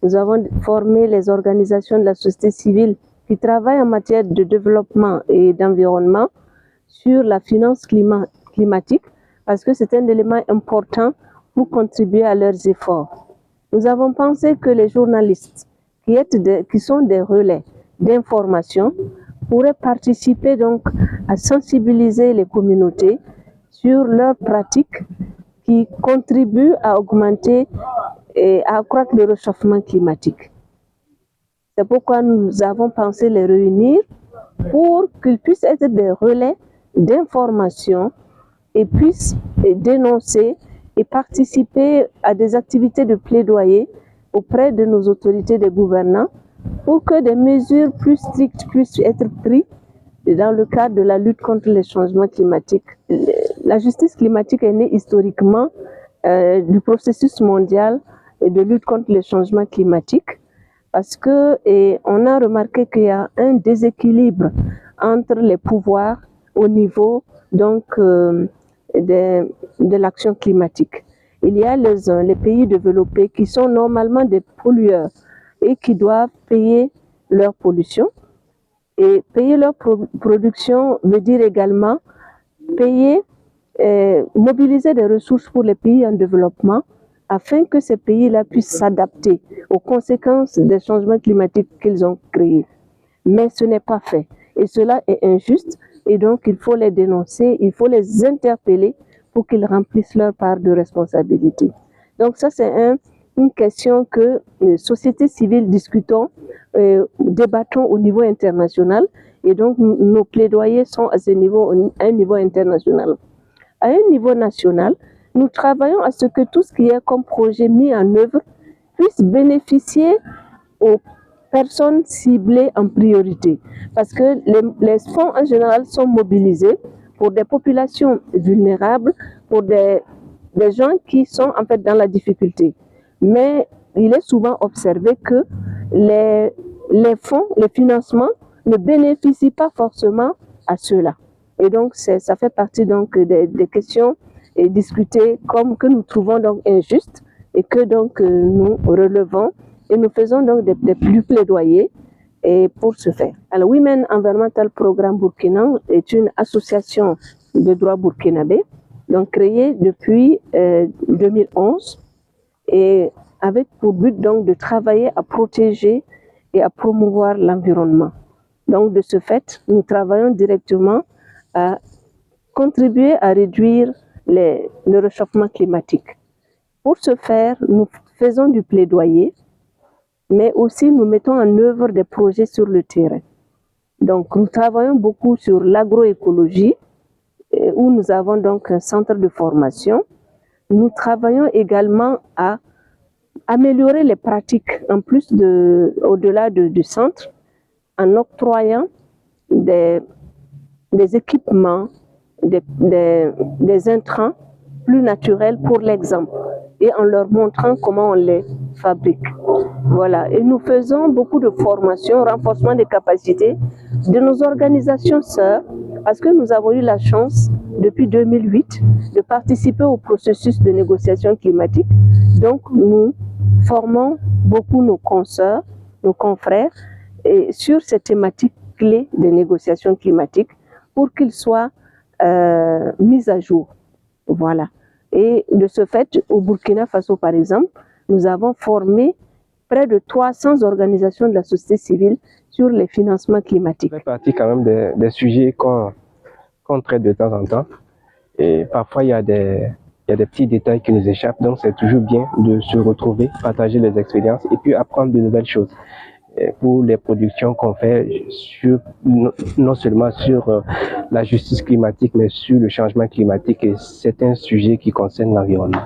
Nous avons formé les organisations de la société civile qui travaillent en matière de développement et d'environnement sur la finance climatique parce que c'est un élément important pour contribuer à leurs efforts. Nous avons pensé que les journalistes qui sont des relais d'information pourraient participer donc à sensibiliser les communautés sur leurs pratiques qui contribuent à augmenter et à accroître le réchauffement climatique. C'est pourquoi nous avons pensé les réunir pour qu'ils puissent être des relais d'information et puissent dénoncer et participer à des activités de plaidoyer auprès de nos autorités de gouvernants pour que des mesures plus strictes puissent être prises dans le cadre de la lutte contre les changements climatiques. La justice climatique est née historiquement du processus mondial de lutte contre les changements climatiques parce qu'on a remarqué qu'il y a un déséquilibre entre les pouvoirs au niveau donc, de l'action climatique. Il y a les pays développés qui sont normalement des pollueurs et qui doivent payer leur pollution. Et payer leur production veut dire également mobiliser des ressources pour les pays en développement afin que ces pays-là puissent s'adapter aux conséquences des changements climatiques qu'ils ont créés. Mais ce n'est pas fait. Et cela est injuste. Et donc, il faut les dénoncer, il faut les interpeller pour qu'ils remplissent leur part de responsabilité. Donc ça, c'est une question que les sociétés civiles discutons, débattons au niveau international. Et donc, nos plaidoyers sont à un niveau international. À un niveau national, nous travaillons à ce que tout ce qui est comme projet mis en œuvre puisse bénéficier aux personnes ciblées en priorité. Parce que les fonds en général sont mobilisés pour des populations vulnérables, pour des gens qui sont en fait dans la difficulté. Mais il est souvent observé que les fonds, les financements ne bénéficient pas forcément à ceux-là. Et donc, ça fait partie donc des questions discutées comme que nous trouvons donc injustes et que donc nous relevons et nous faisons donc des plaidoyers pour ce faire. Alors, Women Environmental Programme Burkina est une association de droit burkinabé, donc créée depuis 2011 et avec pour but donc de travailler à protéger et à promouvoir l'environnement. Donc, de ce fait, nous travaillons directement à contribuer à réduire le réchauffement climatique. Pour ce faire, nous faisons du plaidoyer, mais aussi nous mettons en œuvre des projets sur le terrain. Donc, nous travaillons beaucoup sur l'agroécologie, où nous avons donc un centre de formation. Nous travaillons également à améliorer les pratiques, en plus au-delà du centre, en octroyant des équipements, des intrants plus naturels pour l'exemple et en leur montrant comment on les fabrique. Voilà. Et nous faisons beaucoup de formations, renforcement des capacités de nos organisations sœurs, parce que nous avons eu la chance, depuis 2008, de participer au processus de négociation climatique. Donc, nous formons beaucoup nos consoeurs, nos confrères, sur ces thématiques clés des négociations climatiques pour qu'ils soient mis à jour. Voilà. Et de ce fait, au Burkina Faso, par exemple, nous avons formé près de 300 organisations de la société civile sur les financements climatiques. Ça fait partie quand même des sujets qu'on traite de temps en temps. Et parfois, il y a des petits détails qui nous échappent. Donc, c'est toujours bien de se retrouver, partager les expériences et puis apprendre de nouvelles choses. Pour les productions qu'on fait, non seulement sur la justice climatique, mais sur le changement climatique. Et c'est un sujet qui concerne l'environnement.